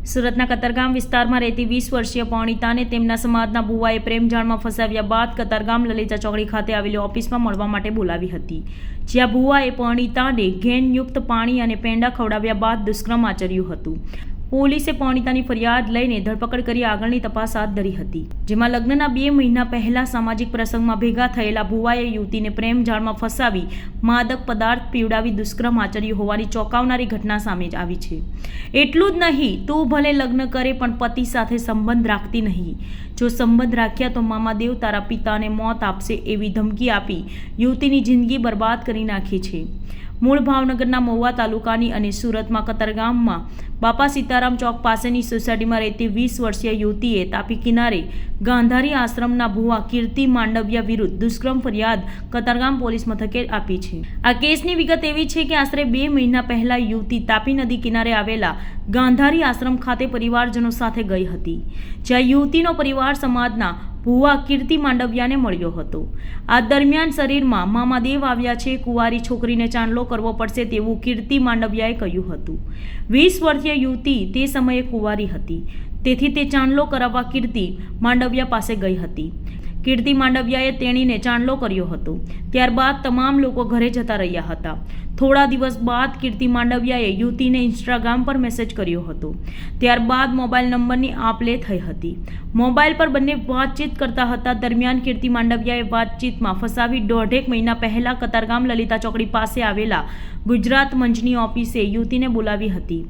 સુરતના કતારગામ વિસ્તારમાં રહેતી 20 વર્ષીય પૌણિતાને તેમના સમાજના ભુવાએ પ્રેમજાળમાં ફસાવ્યા બાદ કતારગામ લલિતા ચોકડી ખાતે આવેલી ઓફિસમાં મળવા માટે બોલાવી હતી, જ્યાં ભુવાએ પૌણિતાને ઘેનયુક્ત પાણી અને પેંડા ખવડાવ્યા બાદ દુષ્કર્મ આચર્યું હતું। પોલીસે પૌણિતાની ફરિયાદ લઈને ધરપકડ કરી આગળની તપાસ હાથ ધરી હતી, જેમાં લગ્નના 2 મહિના પહેલા સામાજિક પ્રસંગમાં ભેગા થયેલા ભુવાએ યુવતીને પ્રેમજાળમાં ફસાવી માદક પદાર્થ પીવડાવી દુષ્કર્મ આચર્યું હોવાની ચોંકાવનારી ઘટના સામે આવી છે। એટલું જ નહીં, તું ભલે લગ્ન કરે પણ પતિ સાથે સંબંધ રાખતી નહીં, જો સંબંધ રાખ્યા તો મામાદેવ તારા પિતાને મોત આપશે એવી ધમકી આપી યુવતીની જિંદગી બરબાદ કરી નાખી છે। મૂળ ભાવનગરના મહુવા તાલુકાની અને સુરતમાં કતારગામમાં બાપા સીતારામ ચોક પાસેની સોસાયટીમાં રહેતી 20 વર્ષીય યુવતીએ તાપી કિનારે ગાંધારી આશ્રમના ભુવા કીર્તિ માંડવિયા વિરુદ્ધ દુષ્કર્મ ફરિયાદ કતારગામ પોલીસ મથકે આપી છે। આ કેસની વિગત એવી છે કે આશરે 2 મહિના પહેલા યુવતી તાપી નદી કિનારે આવેલા ગાંધારી આશ્રમ ખાતે પરિવારજનો સાથે ગઈ હતી, જ્યાં યુવતીનો પરિવાર સમાજના ભુવા કીર્તિ માંડવિયાને મળ્યો હતો। આ દરમિયાન શરીરમાં મામાદેવ આવ્યા છે, કુંવારી છોકરીને ચાંદલો કરવો પડશે તેવું કીર્તિ માંડવિયાએ કહ્યું હતું। 20 વર્ષીય યુવતી તે સમયે કુંવારી હતી, તેથી તે ચાંદલો કરાવવા કીર્તિ માંડવિયા પાસે ગઈ હતી। કીર્તિ માંડવિયાએ તેણીને ચાંદલો કર્યો હતો, ત્યારબાદ તમામ લોકો ઘરે જતા રહ્યા હતા। થોડા દિવસ બાદ કીર્તિ માંડવિયાએ યુવતીને ઇન્સ્ટાગ્રામ પર મેસેજ કર્યો હતો, ત્યારબાદ મોબાઈલ નંબરની આપ-લે થઈ હતી। મોબાઈલ પર બંને વાતચીત કરતા હતા। દરમિયાન કીર્તિ માંડવિયાએ વાતચીતમાં ફસાવી 1.5 મહિના પહેલા કતારગામ લલિતા ચોકડી પાસે આવેલા ગુજરાત મંચની ઓફિસે યુવતીને બોલાવી હતી।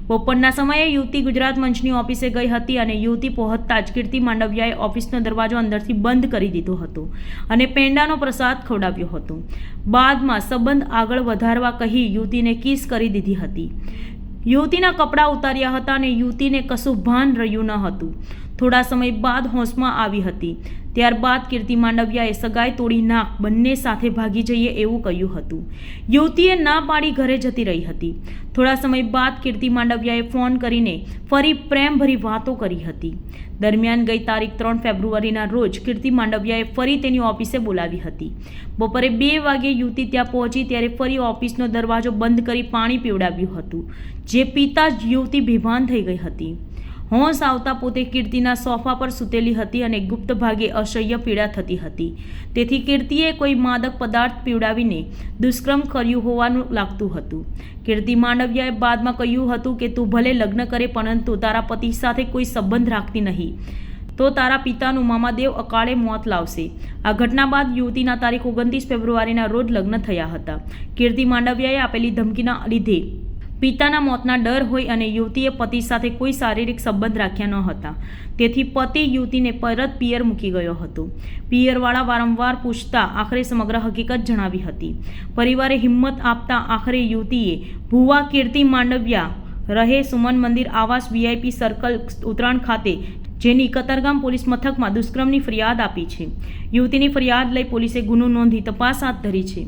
બપોરના સમયે યુવતી ગુજરાત મંચની ઓફિસે ગઈ હતી અને યુવતી પહોંચતા જ કીર્તિ માંડવિયાએ ઓફિસનો દરવાજો અંદરથી બંધ કરી દીધો હતો અને પેંડાનો પ્રસાદ ખવડાવ્યો હતો। બાદમાં સંબંધ આગળ વધારવા કહી યુવતીને કિસ કરી દીધી હતી। યુવતીના કપડાં ઉતાર્યા હતા અને યુવતીને કશું ભાન રહ્યું ન હતું। થોડા સમય બાદ હોશમાં આવી હતી, ત્યારબાદ કીર્તિ માંડવિયાએ સગાઈ તોડી નાખ, બંને સાથે ભાગી જઈએ એવું કહ્યું હતું। યુવતીએ ના પાડી ઘરે જતી રહી હતી। થોડા સમય બાદ કીર્તિ માંડવિયાએ ફોન કરીને ફરી પ્રેમભરી વાતો કરી હતી। દરમિયાન ગઈ તારીખ 3 ફેબ્રુઆરીના રોજ કીર્તિ માંડવિયાએ ફરી તેની ઓફિસે બોલાવી હતી। બપોરે 2 વાગે યુવતી ત્યાં પહોંચી ત્યારે ફરી ઓફિસનો દરવાજો બંધ કરી પાણી પીવડાવ્યું હતું, જે પીતા જ યુવતી બેભાન થઈ ગઈ હતી। હોશ આવતા પોતે કીર્તિના સોફા પર સૂતેલી હતી અને ગુપ્ત ભાગે અસહ્ય પીડા થતી હતી, તેથી કીર્તિએ કોઈ માદક પદાર્થ પીવડાવીને દુષ્કર્મ કર્યું હોવાનું લાગતું હતું। કીર્તિ માંડવિયાએ બાદમાં કહ્યું હતું કે તું ભલે લગ્ન કરે પરંતુ તારા પતિ સાથે કોઈ સંબંધ રાખતી નહીં, તો તારા પિતાનું મામાદેવ અકાળે મોત લાવશે। આ ઘટના બાદ યુવતીના તારીખ 29 ફેબ્રુઆરીના રોજ લગ્ન થયા હતા। કીર્તિ માંડવિયાએ આપેલી ધમકીના લીધે પિતાના મોતના ડર હોય અને યુવતીએ પતિ સાથે કોઈ શારીરિક સંબંધ રાખ્યા ન હતા, તેથી પતિ યુવતીને પરત પિયર મૂકી ગયો હતો। પિયરવાળા વારંવાર પૂછતા આખરે સમગ્ર હકીકત જણાવી હતી। પરિવારે હિંમત આપતા આખરે યુવતીએ ભુવા કીર્તિ માંડવિયા રહે સુમન મંદિર આવાસ VIP સર્કલ ઉત્તરાયણ ખાતે જેની કતારગામ પોલીસ મથકમાં દુષ્કર્મની ફરિયાદ આપી છે। યુવતીની ફરિયાદ લઈ પોલીસે ગુનો નોંધી તપાસ હાથ ધરી છે।